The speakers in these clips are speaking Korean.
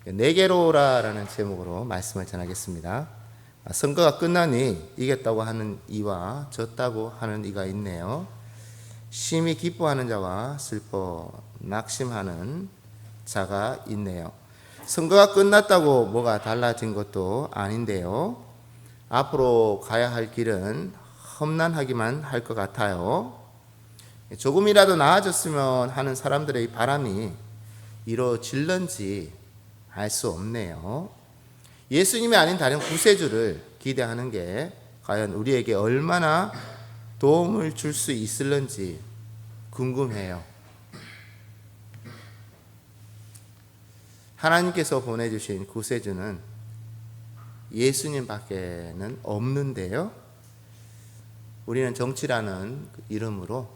내게로라라는 제목으로 말씀을 전하겠습니다. 선거가 끝나니 이겼다고 하는 이와 졌다고 하는 이가 있네요. 심히 기뻐하는 자와 슬퍼 낙심하는 자가 있네요. 선거가 끝났다고 뭐가 달라진 것도 아닌데요. 앞으로 가야 할 길은 험난하기만 할 것 같아요. 조금이라도 나아졌으면 하는 사람들의 바람이 이루어질런지 알 수 없네요. 예수님이 아닌 다른 구세주를 기대하는 게 과연 우리에게 얼마나 도움을 줄 수 있을런지 궁금해요. 하나님께서 보내주신 구세주는 예수님밖에는 없는데요. 우리는 정치라는 이름으로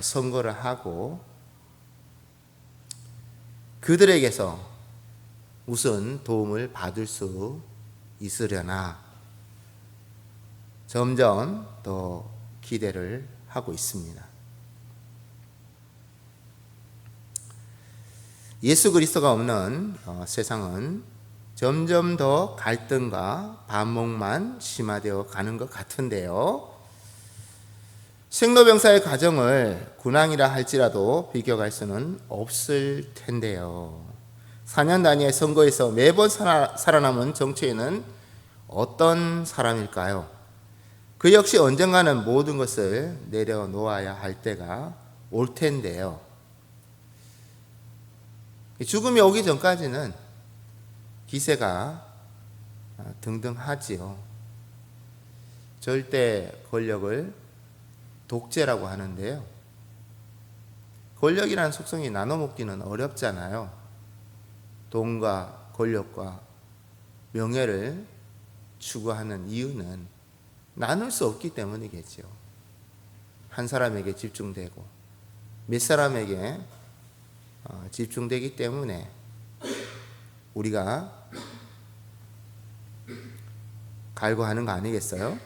선거를 하고 그들에게서 무슨 도움을 받을 수 있으려나 점점 더 기대를 하고 있습니다. 예수 그리스도가 없는 세상은 점점 더 갈등과 반목만 심화되어 가는 것 같은데요. 생로병사의 과정을 군왕이라 할지라도 비교할 수는 없을 텐데요. 4년 단위의 선거에서 매번 살아남은 정치인은 어떤 사람일까요? 그 역시 언젠가는 모든 것을 내려놓아야 할 때가 올 텐데요. 죽음이 오기 전까지는 기세가 등등하지요. 절대 권력을 독재라고 하는데요. 권력이라는 속성이 나눠먹기는 어렵잖아요. 돈과 권력과 명예를 추구하는 이유는 나눌 수 없기 때문이겠죠. 한 사람에게 집중되고 몇 사람에게 집중되기 때문에 우리가 갈구하는 거 아니겠어요?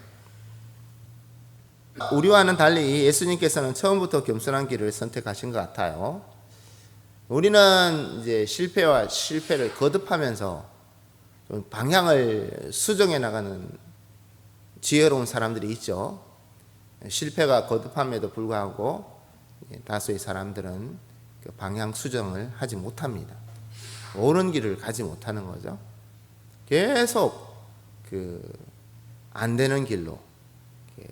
우리와는 달리 예수님께서는 처음부터 겸손한 길을 선택하신 것 같아요. 우리는 이제 실패와 실패를 거듭하면서 좀 방향을 수정해 나가는 지혜로운 사람들이 있죠. 실패가 거듭함에도 불구하고 다수의 사람들은 그 방향 수정을 하지 못합니다. 옳은 길을 가지 못하는 거죠. 계속 안 되는 길로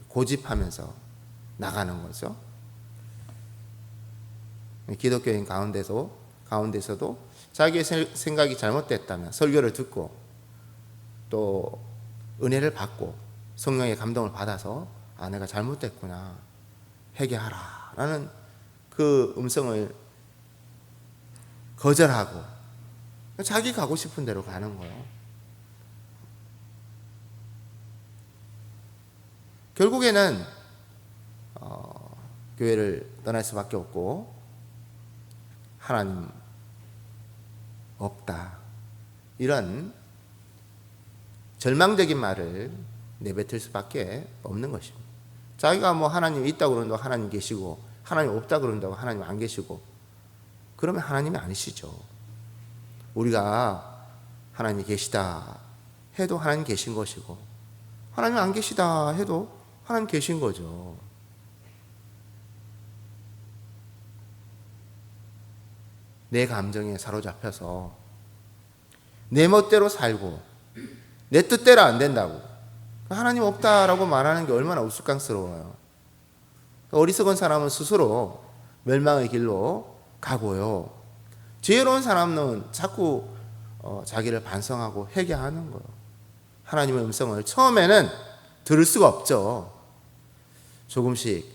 고집하면서 나가는 거죠. 기독교인 가운데서도 자기의 생각이 잘못됐다면 설교를 듣고 또 은혜를 받고 성령의 감동을 받아서 내가 잘못됐구나 회개하라 라는 그 음성을 거절하고 자기 가고 싶은 대로 가는 거예요. 결국에는 교회를 떠날 수밖에 없고 하나님 없다 이런 절망적인 말을 내뱉을 수밖에 없는 것입니다. 자기가 뭐 하나님 있다고 그런다고 하나님 계시고 하나님 없다고 그런다고 하나님 안 계시고 그러면 하나님이 아니시죠. 우리가 하나님이 계시다 해도 하나님 계신 것이고 하나님 안 계시다 해도 하나님 계신 거죠. 내 감정에 사로잡혀서 내 멋대로 살고 내 뜻대로 안 된다고 하나님 없다라고 말하는 게 얼마나 우스꽝스러워요. 어리석은 사람은 스스로 멸망의 길로 가고요. 지혜로운 사람은 자꾸 자기를 반성하고 회개하는 거예요. 하나님의 음성을 처음에는 들을 수가 없죠. 조금씩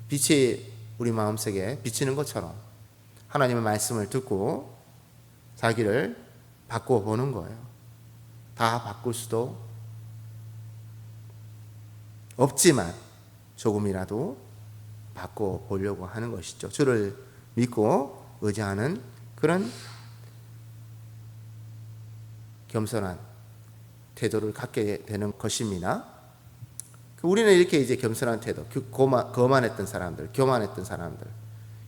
빛이 우리 마음속에 비치는 것처럼 하나님의 말씀을 듣고 자기를 바꿔보는 거예요. 다 바꿀 수도 없지만 조금이라도 바꿔보려고 하는 것이죠. 주를 믿고 의지하는 그런 겸손한 태도를 갖게 되는 것입니다. 우리는 이렇게 이제 겸손한 태도, 교만했던 사람들,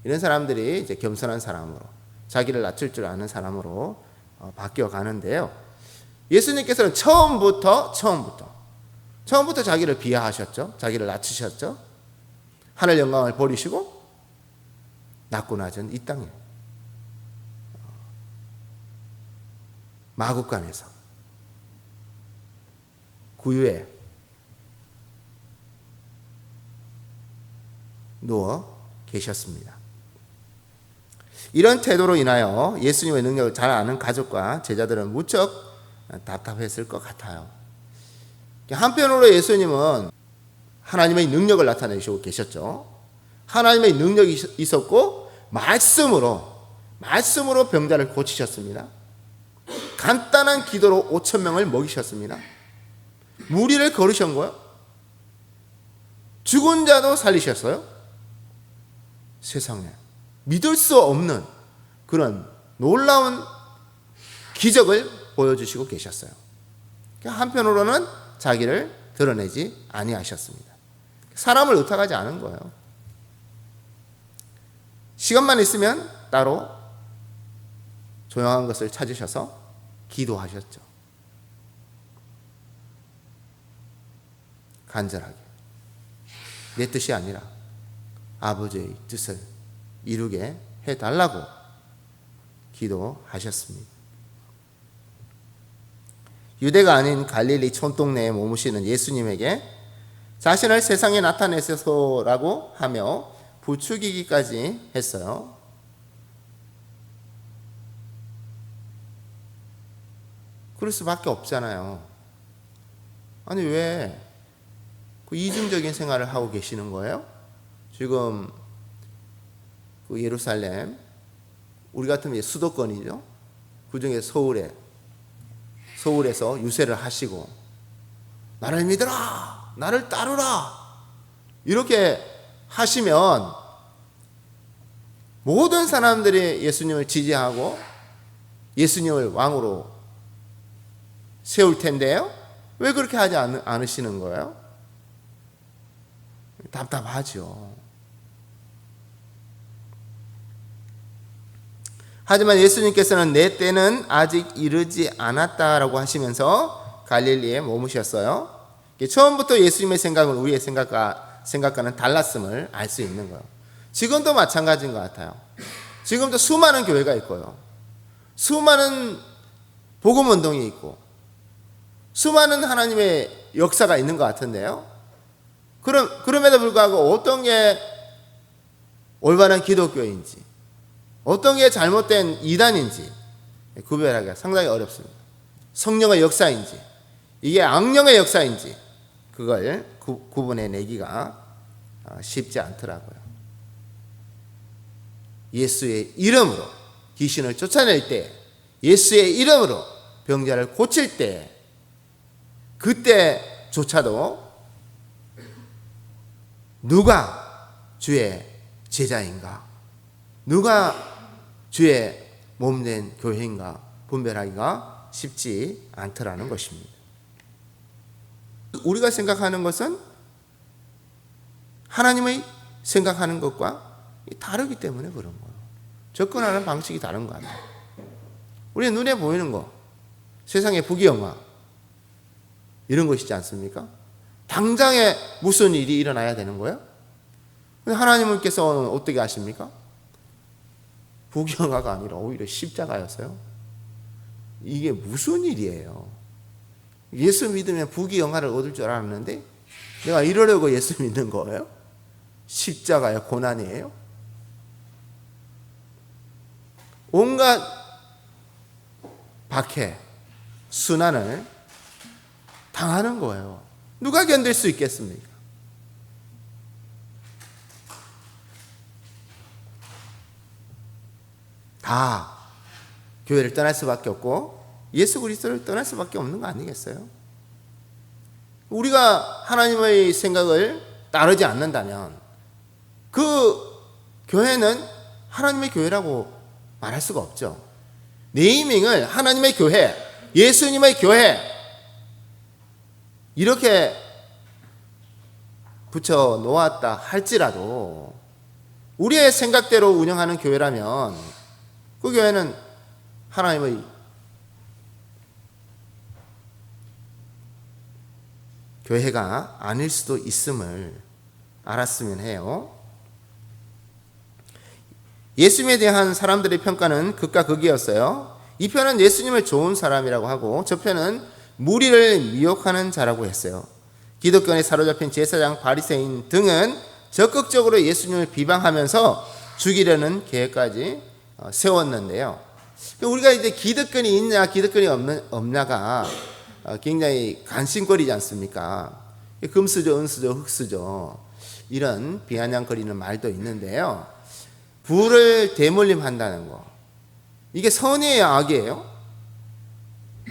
이런 사람들이 이제 겸손한 사람으로 자기를 낮출 줄 아는 사람으로 바뀌어 가는데요. 예수님께서는 처음부터 자기를 비하하셨죠. 자기를 낮추셨죠. 하늘 영광을 버리시고 낮고 낮은 이 땅에 마구간에서 구유에 누워 계셨습니다. 이런 태도로 인하여 예수님의 능력을 잘 아는 가족과 제자들은 무척 답답했을 것 같아요. 한편으로 예수님은 하나님의 능력을 나타내시고 계셨죠. 하나님의 능력이 있었고 말씀으로 병자를 고치셨습니다. 간단한 기도로 5천 명을 먹이셨습니다. 무리를 걸으신 거예요. 죽은 자도 살리셨어요. 세상에 믿을 수 없는 그런 놀라운 기적을 보여주시고 계셨어요. 한편으로는 자기를 드러내지 아니하셨습니다. 사람을 의탁하지 않은 거예요. 시간만 있으면 따로 조용한 것을 찾으셔서 기도하셨죠. 간절하게 내 뜻이 아니라 아버지의 뜻을 이루게 해달라고 기도하셨습니다. 유대가 아닌 갈릴리 촌동네에 머무시는 예수님에게 자신을 세상에 나타내소서라고 하며 부추기기까지 했어요. 그럴 수밖에 없잖아요. 아니 왜 그 이중적인 생활을 하고 계시는 거예요? 지금 그 예루살렘 우리 같으면 수도권이죠. 그중에 서울에서 유세를 하시고 나를 믿으라, 나를 따르라 이렇게 하시면 모든 사람들이 예수님을 지지하고 예수님을 왕으로 세울 텐데요. 왜 그렇게 하지 않으시는 거예요? 답답하죠. 하지만 예수님께서는 내 때는 아직 이르지 않았다라고 하시면서 갈릴리에 머무셨어요. 처음부터 예수님의 생각은 우리의 생각과는 달랐음을 알 수 있는 거예요. 지금도 마찬가지인 것 같아요. 지금도 수많은 교회가 있고요. 수많은 복음운동이 있고 수많은 하나님의 역사가 있는 것 같은데요. 그럼에도 불구하고 어떤 게 올바른 기독교인지 어떤 게 잘못된 이단인지 구별하기가 상당히 어렵습니다. 성령의 역사인지 이게 악령의 역사인지 그걸 구분해내기가 쉽지 않더라고요. 예수의 이름으로 귀신을 쫓아낼 때, 예수의 이름으로 병자를 고칠 때, 그때조차도 누가 주의 제자인가, 누가 주의 몸된 교회인가 분별하기가 쉽지 않더라는 것입니다. 우리가 생각하는 것은 하나님의 생각하는 것과 다르기 때문에 그런 거예요. 접근하는 방식이 다른 거 같아요. 우리 눈에 보이는 거, 세상의 부귀영화 이런 것이지 않습니까? 당장에 무슨 일이 일어나야 되는 거예요? 근데 하나님께서는 어떻게 하십니까? 부귀영화가 아니라 오히려 십자가였어요. 이게 무슨 일이에요? 예수 믿으면 부귀영화를 얻을 줄 알았는데 내가 이러려고 예수 믿는 거예요? 십자가의 고난이에요? 온갖 박해, 순환을 당하는 거예요. 누가 견딜 수 있겠습니까? 다 교회를 떠날 수밖에 없고 예수 그리스도를 떠날 수밖에 없는 거 아니겠어요? 우리가 하나님의 생각을 따르지 않는다면 그 교회는 하나님의 교회라고 말할 수가 없죠. 네이밍을 하나님의 교회, 예수님의 교회 이렇게 붙여 놓았다 할지라도 우리의 생각대로 운영하는 교회라면 그 교회는 하나님의 교회가 아닐 수도 있음을 알았으면 해요. 예수님에 대한 사람들의 평가는 극과 극이었어요. 이 편은 예수님을 좋은 사람이라고 하고 저 편은 무리를 미혹하는 자라고 했어요. 기독교에 사로잡힌 제사장, 바리새인 등은 적극적으로 예수님을 비방하면서 죽이려는 계획까지 세웠는데요. 우리가 이제 기득권이 있냐 기득권이 없냐가 굉장히 관심거리지 않습니까? 금수저, 은수저, 흙수저 이런 비아냥거리는 말도 있는데요. 부를 대물림한다는 거, 이게 선의의 악이에요?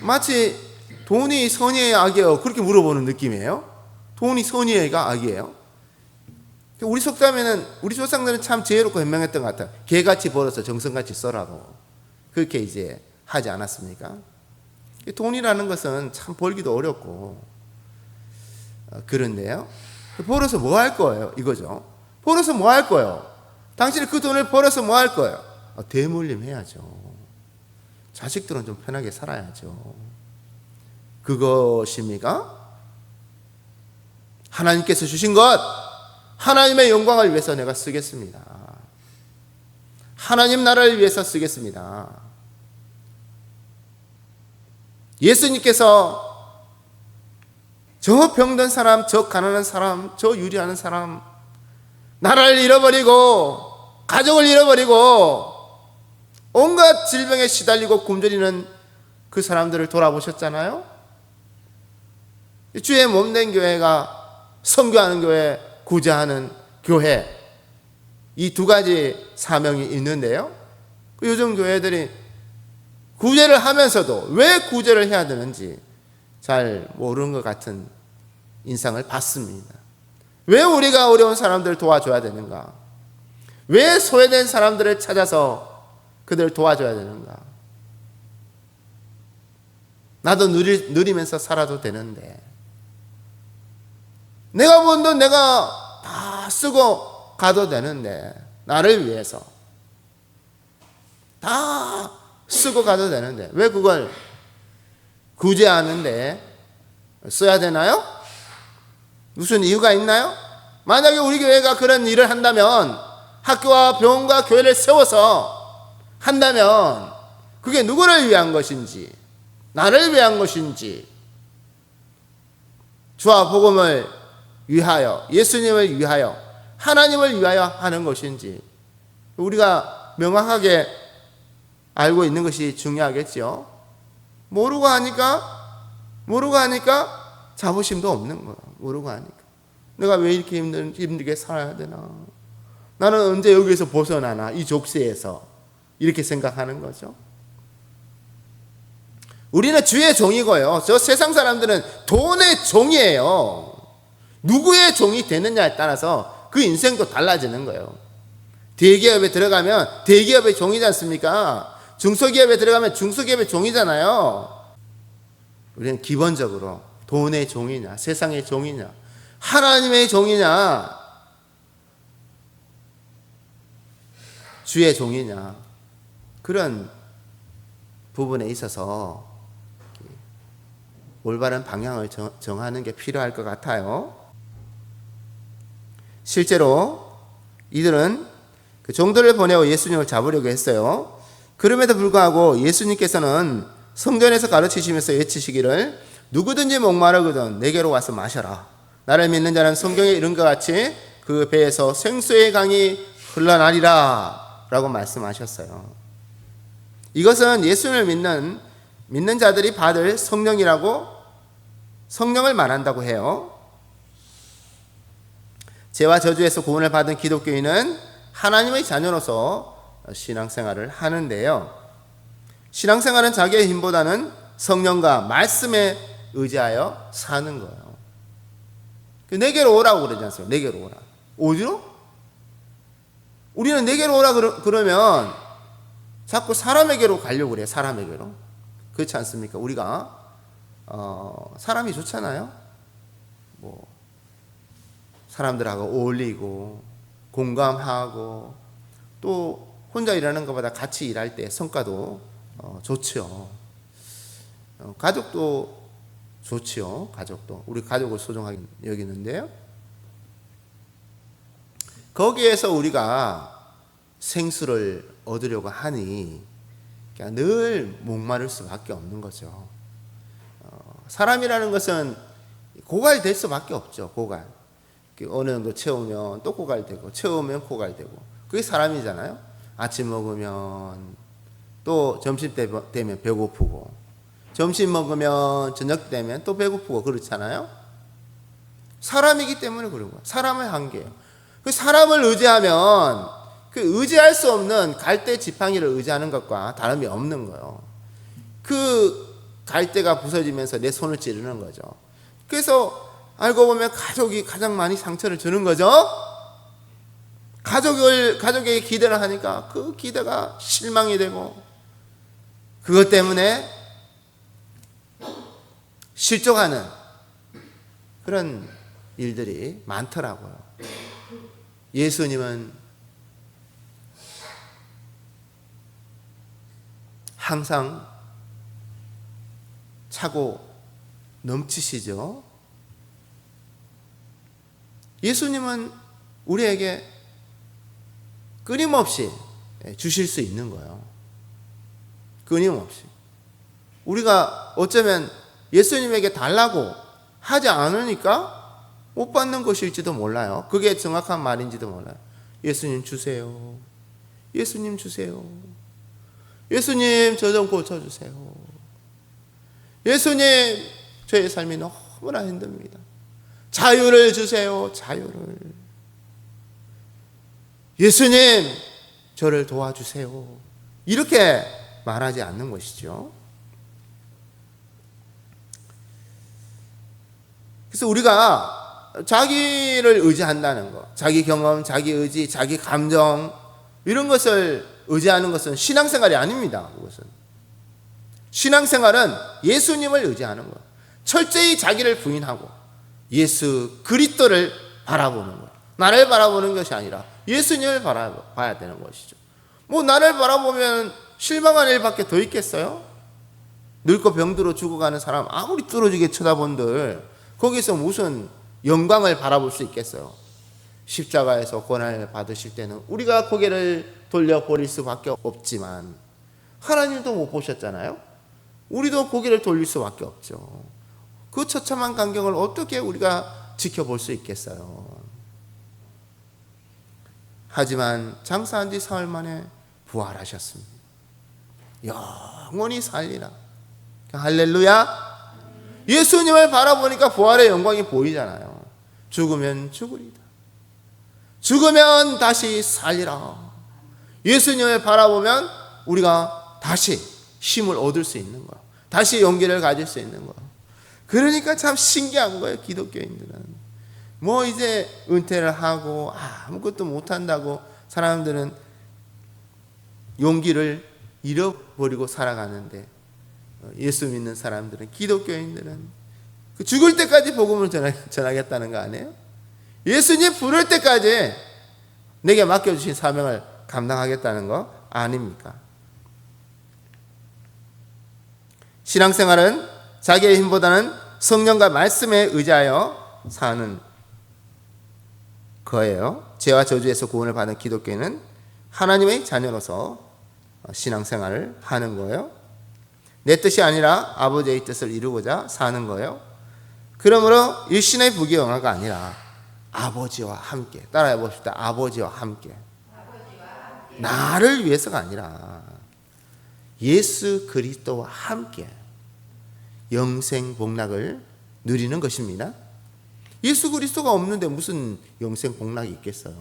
마치 돈이 선의의 악이에요 그렇게 물어보는 느낌이에요. 돈이 선의가 악이에요? 우리 속담에는 우리 조상들은 참 지혜롭고 현명했던 것 같아요. 개같이 벌어서 정성같이 써라고 그렇게 이제 하지 않았습니까? 돈이라는 것은 참 벌기도 어렵고 그런데요. 벌어서 뭐 할 거예요? 이거죠. 벌어서 뭐 할 거예요? 당신이 그 돈을 벌어서 뭐 할 거예요? 대물림 해야죠. 자식들은 좀 편하게 살아야죠. 그것입니까? 하나님께서 주신 것, 하나님의 영광을 위해서 내가 쓰겠습니다. 하나님 나라를 위해서 쓰겠습니다. 예수님께서 저 병든 사람, 저 가난한 사람, 저 유리하는 사람, 나라를 잃어버리고 가족을 잃어버리고 온갖 질병에 시달리고 굶주리는 그 사람들을 돌아보셨잖아요. 주의 몸된 교회가 선교하는 교회, 구제하는 교회, 이 두 가지 사명이 있는데요. 요즘 교회들이 구제를 하면서도 왜 구제를 해야 되는지 잘 모르는 것 같은 인상을 받습니다. 왜 우리가 어려운 사람들을 도와줘야 되는가? 왜 소외된 사람들을 찾아서 그들을 도와줘야 되는가? 나도 누리면서 살아도 되는데 내가 번 돈 내가 다 쓰고 가도 되는데 나를 위해서 다 쓰고 가도 되는데 왜 그걸 구제하는데 써야 되나요? 무슨 이유가 있나요? 만약에 우리 교회가 그런 일을 한다면, 학교와 병원과 교회를 세워서 한다면 그게 누구를 위한 것인지, 나를 위한 것인지, 주와 복음을 위하여, 예수님을 위하여, 하나님을 위하여 하는 것인지 우리가 명확하게 알고 있는 것이 중요하겠죠. 모르고 하니까 자부심도 없는 거야. 모르고 하니까 내가 왜 이렇게 힘들게 살아야 되나, 나는 언제 여기에서 벗어나나, 이 족쇄에서, 이렇게 생각하는 거죠. 우리는 주의 종이고요, 저 세상 사람들은 돈의 종이에요. 누구의 종이 되느냐에 따라서 그 인생도 달라지는 거예요. 대기업에 들어가면 대기업의 종이지 않습니까? 중소기업에 들어가면 중소기업의 종이잖아요. 우리는 기본적으로 돈의 종이냐, 세상의 종이냐, 하나님의 종이냐, 주의 종이냐, 그런 부분에 있어서 올바른 방향을 정하는 게 필요할 것 같아요. 실제로 이들은 그 종들을 보내고 예수님을 잡으려고 했어요. 그럼에도 불구하고 예수님께서는 성전에서 가르치시면서 외치시기를, 누구든지 목마르거든 내게로 와서 마셔라. 나를 믿는 자는 성경에 이른 것 같이 그 배에서 생수의 강이 흘러나리라 라고 말씀하셨어요. 이것은 예수님을 믿는 자들이 받을 성령을 말한다고 해요. 죄와 저주에서 구원을 받은 기독교인은 하나님의 자녀로서 신앙생활을 하는데요. 신앙생활은 자기의 힘보다는 성령과 말씀에 의지하여 사는 거예요. 내게로 오라고 그러지 않습니까? 내게로 오라. 어디로? 우리는 내게로 오라 그러면 자꾸 사람에게로 가려고 그래요. 사람에게로. 그렇지 않습니까? 우리가 사람이 좋잖아요. 사람들하고 어울리고 공감하고 또 혼자 일하는 것보다 같이 일할 때 성과도 좋죠. 가족도 좋지요. 가족도 우리 가족을 소중하게 여기는데요. 거기에서 우리가 생수를 얻으려고 하니 늘 목마를 수밖에 없는 거죠. 사람이라는 것은 고갈될 수밖에 없죠. 고갈. 어느 정도 채우면 또 고갈되고 채우면 고갈되고 그게 사람이잖아요. 아침 먹으면 또 점심 되면 배고프고 점심 먹으면 저녁 되면 또 배고프고 그렇잖아요. 사람이기 때문에 그런 거예요. 사람의 한계예요. 그 사람을 의지하면 그 의지할 수 없는 갈대 지팡이를 의지하는 것과 다름이 없는 거예요. 그 갈대가 부서지면서 내 손을 찌르는 거죠. 그래서 알고 보면 가족이 가장 많이 상처를 주는 거죠. 가족에게 기대를 하니까 그 기대가 실망이 되고 그것 때문에 실족하는 그런 일들이 많더라고요. 예수님은 항상 차고 넘치시죠. 예수님은 우리에게 끊임없이 주실 수 있는 거예요. 끊임없이. 우리가 어쩌면 예수님에게 달라고 하지 않으니까 못 받는 것일지도 몰라요. 그게 정확한 말인지도 몰라요. 예수님 주세요. 예수님 주세요. 예수님 저 좀 고쳐주세요. 예수님 저의 삶이 너무나 힘듭니다. 자유를 주세요. 자유를. 예수님 저를 도와주세요. 이렇게 말하지 않는 것이죠. 그래서 우리가 자기를 의지한다는 것, 자기 경험, 자기 의지, 자기 감정 이런 것을 의지하는 것은 신앙생활이 아닙니다. 그것은 신앙생활은 예수님을 의지하는 것, 철저히 자기를 부인하고 예수 그리스도를 바라보는 것, 나를 바라보는 것이 아니라 예수님을 바라봐야 되는 것이죠. 뭐 나를 바라보면 실망한 일밖에 더 있겠어요? 늙고 병들어 죽어가는 사람 아무리 뚫어지게 쳐다본들 거기서 무슨 영광을 바라볼 수 있겠어요? 십자가에서 고난을 받으실 때는 우리가 고개를 돌려버릴 수밖에 없지만 하나님도 못 보셨잖아요. 우리도 고개를 돌릴 수밖에 없죠. 그 처참한 광경을 어떻게 우리가 지켜볼 수 있겠어요? 하지만 장사한 지 사흘 만에 부활하셨습니다. 영원히 살리라. 할렐루야. 예수님을 바라보니까 부활의 영광이 보이잖아요. 죽으면 죽으리다. 죽으면 다시 살리라. 예수님을 바라보면 우리가 다시 힘을 얻을 수 있는 거예요. 다시 용기를 가질 수 있는 거예요. 그러니까 참 신기한 거예요. 기독교인들은 뭐 이제 은퇴를 하고 아무것도 못한다고 사람들은 용기를 잃어버리고 살아가는데 예수 믿는 사람들은, 기독교인들은 그 죽을 때까지 복음을 전하겠다는 거 아니에요? 예수님 부를 때까지 내게 맡겨주신 사명을 감당하겠다는 거 아닙니까? 신앙생활은 자기의 힘보다는 성령과 말씀에 의지하여 사는 거예요. 죄와 저주에서 구원을 받은 기독교인은 하나님의 자녀로서 신앙생활을 하는 거예요. 내 뜻이 아니라 아버지의 뜻을 이루고자 사는 거예요. 그러므로 일신의 부귀영화가 아니라 아버지와 함께, 따라해 봅시다. 아버지와 함께. 나를 위해서가 아니라 예수 그리스도와 함께 영생 복락을 누리는 것입니다. 예수 그리스도가 없는데 무슨 영생 복락이 있겠어요?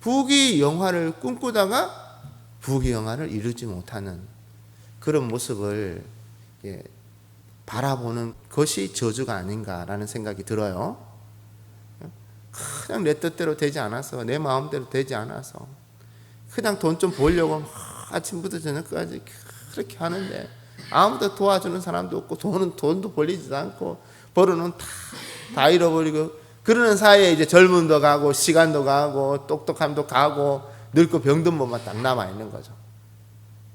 부귀영화를 꿈꾸다가 부귀영화를 이루지 못하는 그런 모습을 바라보는 것이 저주가 아닌가라는 생각이 들어요. 그냥 내 뜻대로 되지 않아서, 내 마음대로 되지 않아서 그냥 돈 좀 벌려고 아침부터 저녁까지 그렇게 하는데 아무도 도와주는 사람도 없고 돈도 벌리지도 않고 벌어는 다 잃어버리고, 그러는 사이에 이제 젊음도 가고 시간도 가고 똑똑함도 가고 늙고 병든 몸만 딱 남아 있는 거죠.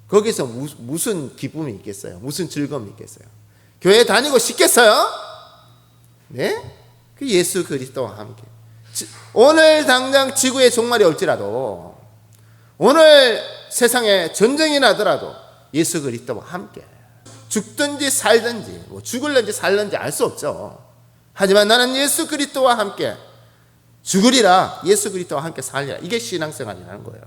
거기서 무슨 기쁨이 있겠어요? 무슨 즐거움이 있겠어요? 교회 다니고 싶겠어요? 네? 그 예수 그리스도와 함께 오늘 당장 지구에 종말이 올지라도, 오늘 세상에 전쟁이 나더라도 예수 그리스도와 함께 죽든지 살든지, 뭐 죽을는지 살는지 알 수 없죠. 하지만 나는 예수 그리스도와 함께 죽으리라, 예수 그리스도와 함께 살리라. 이게 신앙생활이라는 거예요.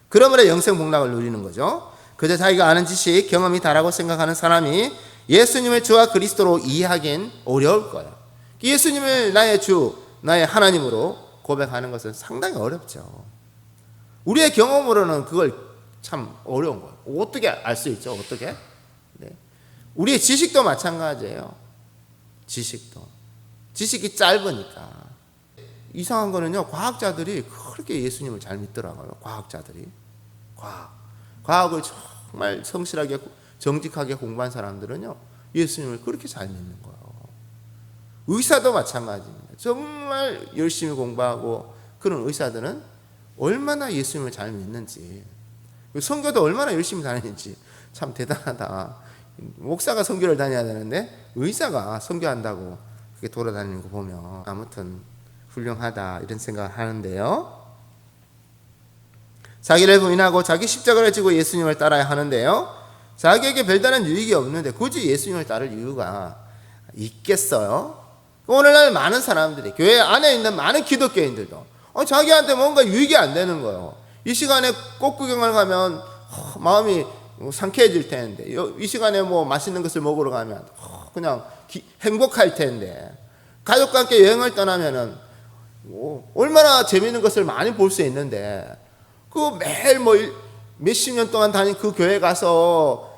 그러므로 영생 복락을 누리는 거죠. 그저 자기가 아는 지식, 경험이 다라고 생각하는 사람이 예수님을 주와 그리스도로 이해하기엔 어려울 거예요. 예수님을 나의 주, 나의 하나님으로 고백하는 것은 상당히 어렵죠. 우리의 경험으로는 그걸 참 어려운 거예요. 어떻게 알 수 있죠? 어떻게? 네. 우리의 지식도 마찬가지예요. 지식이 짧으니까. 이상한 거는요, 과학자들이 그렇게 예수님을 잘 믿더라고요. 과학을 정말 성실하게 정직하게 공부한 사람들은요, 예수님을 그렇게 잘 믿는 거예요. 의사도 마찬가지입니다. 정말 열심히 공부하고 그런 의사들은 얼마나 예수님을 잘 믿는지, 선교도 얼마나 열심히 다니는지 참 대단하다. 목사가 선교를 다녀야 되는데 의사가 선교한다고 그렇게 돌아다니는 거 보면 아무튼 훌륭하다, 이런 생각을 하는데요. 자기를 부인하고 자기 십자가를 지고 예수님을 따라야 하는데요, 자기에게 별다른 유익이 없는데 굳이 예수님을 따를 이유가 있겠어요? 오늘날 많은 사람들이, 교회 안에 있는 많은 기독교인들도 자기한테 뭔가 유익이 안 되는 거예요. 이 시간에 꽃 구경을 가면 마음이 상쾌해질 텐데, 이 시간에 뭐 맛있는 것을 먹으러 가면 그냥 행복할 텐데, 가족과 함께 여행을 떠나면은 얼마나 재미있는 것을 많이 볼 수 있는데, 그 매일 뭐 몇십 년 동안 다닌 그 교회 가서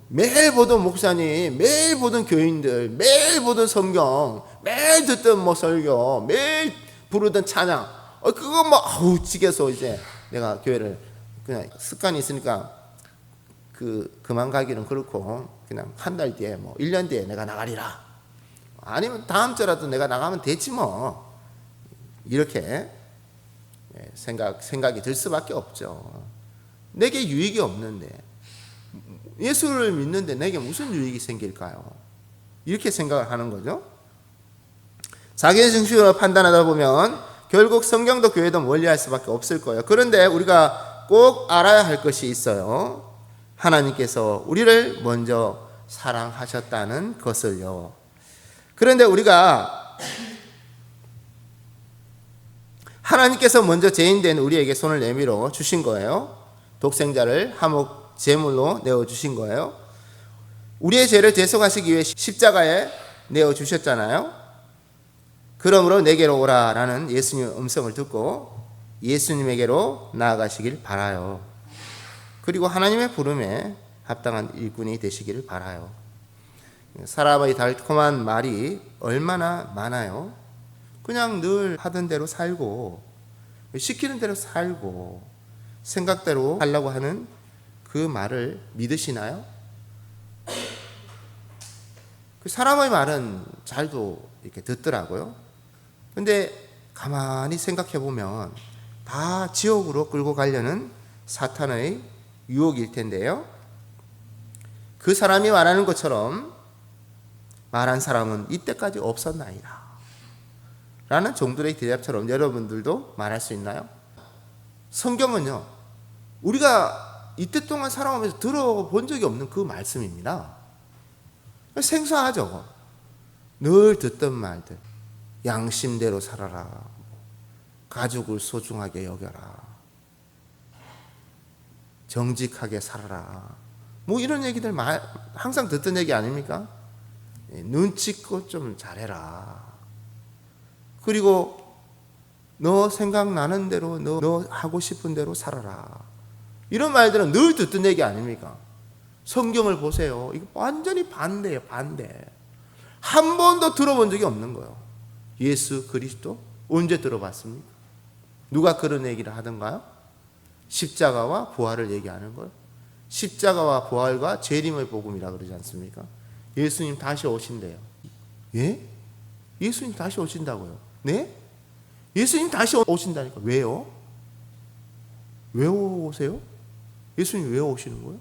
매일 보던 목사님, 매일 보던 교인들, 매일 보던 성경, 매일 듣던 뭐 설교, 매일 부르던 찬양, 그거 뭐 지겨서 이제 내가 교회를 그냥 습관이 있으니까 그만 가기는 그렇고, 그냥 한 달 뒤에 뭐 1년 뒤에 내가 나가리라, 아니면 다음 주라도 내가 나가면 되지 뭐, 이렇게 생각이 들 수밖에 없죠. 내게 유익이 없는데, 예수를 믿는데 내게 무슨 유익이 생길까요? 이렇게 생각을 하는 거죠. 자기의 중심으로 판단하다 보면 결국 성경도 교회도 멀리할 수밖에 없을 거예요. 그런데 우리가 꼭 알아야 할 것이 있어요. 하나님께서 우리를 먼저 사랑하셨다는 것을요. 그런데 우리가 하나님께서 먼저 죄인된 우리에게 손을 내밀어 주신 거예요. 독생자를 화목 제물로 내어주신 거예요. 우리의 죄를 대속하시기 위해 십자가에 내어주셨잖아요. 그러므로 내게로 오라라는 예수님의 음성을 듣고 예수님에게로 나아가시길 바라요. 그리고 하나님의 부름에 합당한 일꾼이 되시기를 바라요. 사람의 달콤한 말이 얼마나 많아요. 그냥 늘 하던 대로 살고, 시키는 대로 살고, 생각대로 하려고 하는 그 말을 믿으시나요? 그 사람의 말은 잘도 이렇게 듣더라고요. 근데 가만히 생각해 보면 다 지옥으로 끌고 가려는 사탄의 유혹일 텐데요. 그 사람이 말하는 것처럼 말한 사람은 이때까지 없었나이다 라는 종들의 대답처럼 여러분들도 말할 수 있나요? 성경은요, 우리가 이때 동안 살아오면서 들어본 적이 없는 그 말씀입니다. 생소하죠. 늘 듣던 말들, 양심대로 살아라, 가족을 소중하게 여겨라, 정직하게 살아라, 뭐 이런 얘기들 항상 듣던 얘기 아닙니까? 눈치껏 좀 잘해라, 그리고 너 생각나는 대로, 너 하고 싶은 대로 살아라, 이런 말들은 늘 듣던 얘기 아닙니까? 성경을 보세요. 이거 완전히 반대예요. 반대. 한 번도 들어본 적이 없는 거예요. 예수 그리스도 언제 들어봤습니까? 누가 그런 얘기를 하던가요? 십자가와 부활을 얘기하는 거예요. 십자가와 부활과 재림의 복음이라 그러지 않습니까? 예수님 다시 오신대요. 예? 예수님 다시 오신다고요? 네? 예수님 다시 오신다니까. 왜요? 왜 오세요? 예수님 왜 오시는 거예요?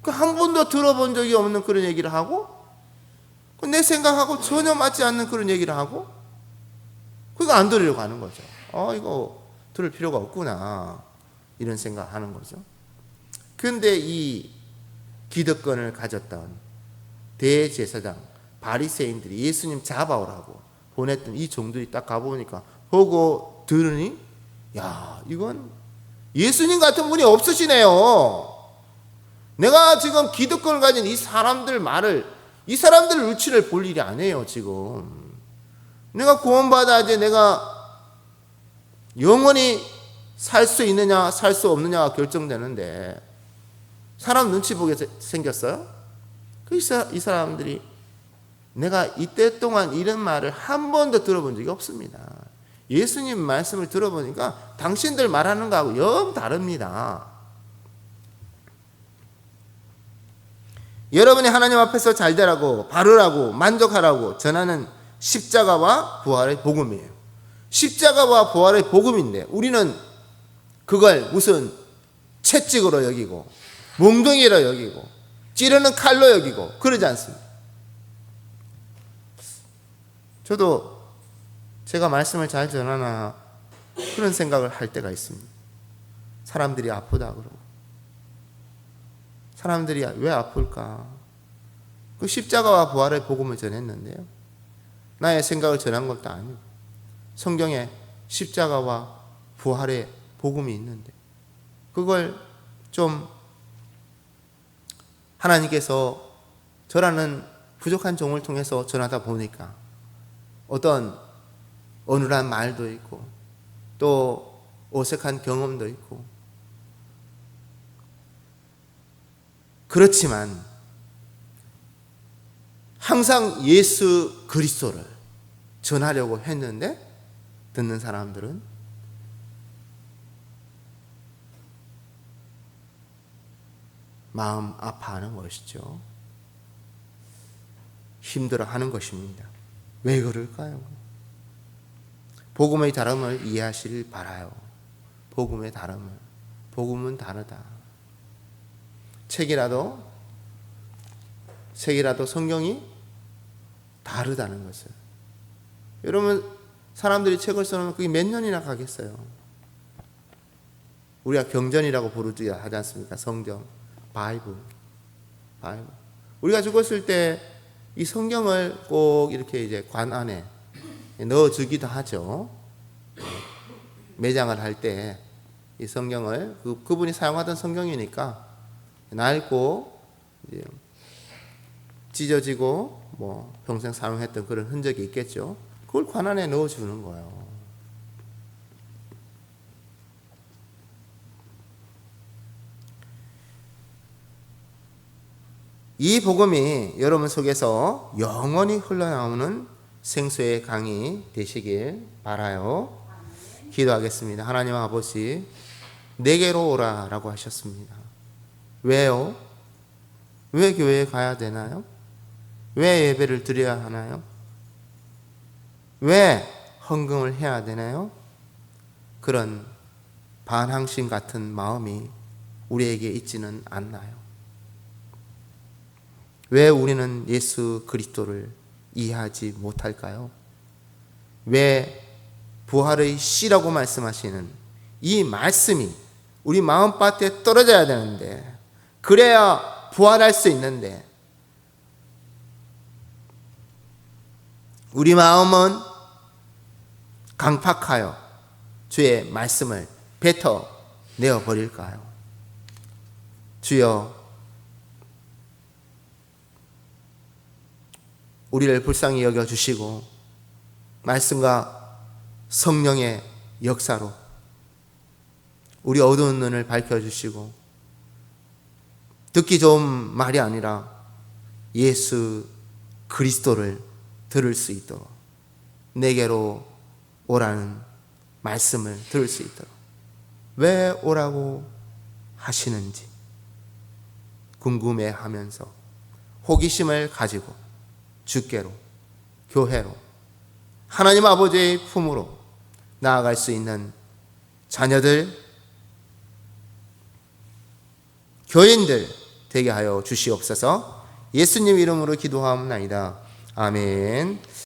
한 번도 들어본 적이 없는 그런 얘기를 하고, 내 생각하고 전혀 맞지 않는 그런 얘기를 하고, 그거 안 들으려고 하는 거죠. 이거 들을 필요가 없구나, 이런 생각하는 거죠. 그런데 이 기득권을 가졌던 대제사장 바리새인들이 예수님 잡아오라고 보냈던 이 종들이 딱 가보니까 보고 들으니, 야, 이건 예수님 같은 분이 없으시네요. 내가 지금 기득권을 가진 이 사람들 말을, 이 사람들 눈치를 볼 일이 아니에요. 지금 내가 구원받아야지 내가 영원히 살 수 있느냐 살 수 없느냐가 결정되는데 사람 눈치 보게 생겼어요? 이 사람들이 내가 이때 동안 이런 말을 한 번도 들어본 적이 없습니다. 예수님 말씀을 들어보니까 당신들 말하는 거하고 영 다릅니다. 여러분이 하나님 앞에서 잘 되라고, 바르라고, 만족하라고 전하는 십자가와 부활의 복음이에요. 십자가와 부활의 복음인데 우리는 그걸 무슨 채찍으로 여기고 몽둥이로 여기고 찌르는 칼로 여기고 그러지 않습니다. 저도 제가 말씀을 잘 전하나 그런 생각을 할 때가 있습니다. 사람들이 아프다 그러고, 사람들이 왜 아플까? 그 십자가와 부활의 복음을 전했는데요, 나의 생각을 전한 것도 아니고 성경에 십자가와 부활의 복음이 있는데 그걸 좀 하나님께서 저라는 부족한 종을 통해서 전하다 보니까 어떤 어눌한 말도 있고 또 어색한 경험도 있고, 그렇지만 항상 예수 그리스도를 전하려고 했는데 듣는 사람들은 마음 아파하는 것이죠. 힘들어하는 것입니다. 왜 그럴까요? 복음의 다름을 이해하시길 바라요. 복음의 다름을. 복음은 다르다. 책이라도 성경이 다르다는 것을. 여러분, 사람들이 책을 써놓으면 그게 몇 년이나 가겠어요. 우리가 경전이라고 부르지 하지 않습니까? 성경, 바이블. 우리가 죽었을 때 이 성경을 꼭 이렇게 이제 관 안에 넣어주기도 하죠. 매장을 할 때 이 성경을 그분이 사용하던 성경이니까 낡고 찢어지고 뭐 평생 사용했던 그런 흔적이 있겠죠. 그걸 관 안에 넣어주는 거예요. 이 복음이 여러분 속에서 영원히 흘러나오는 생수의 강이 되시길 바라요. 기도하겠습니다. 하나님 아버지, 내게로 오라라고 하셨습니다. 왜요? 왜 교회에 가야 되나요? 왜 예배를 드려야 하나요? 왜 헌금을 해야 되나요? 그런 반항심 같은 마음이 우리에게 있지는 않나요? 왜 우리는 예수 그리스도를 이해하지 못할까요? 왜 부활의 씨라고 말씀하시는 이 말씀이 우리 마음밭에 떨어져야 되는데, 그래야 부활할 수 있는데, 우리 마음은 강팍하여 주의 말씀을 뱉어 내어 버릴까요? 주여, 우리를 불쌍히 여겨주시고 말씀과 성령의 역사로 우리 어두운 눈을 밝혀주시고, 듣기 좋은 말이 아니라 예수 그리스도를 들을 수 있도록, 내게로 오라는 말씀을 들을 수 있도록, 왜 오라고 하시는지 궁금해하면서 호기심을 가지고 주께로, 교회로, 하나님 아버지의 품으로 나아갈 수 있는 자녀들, 교인들 되게 하여 주시옵소서. 예수님 이름으로 기도하옵나이다. 아멘.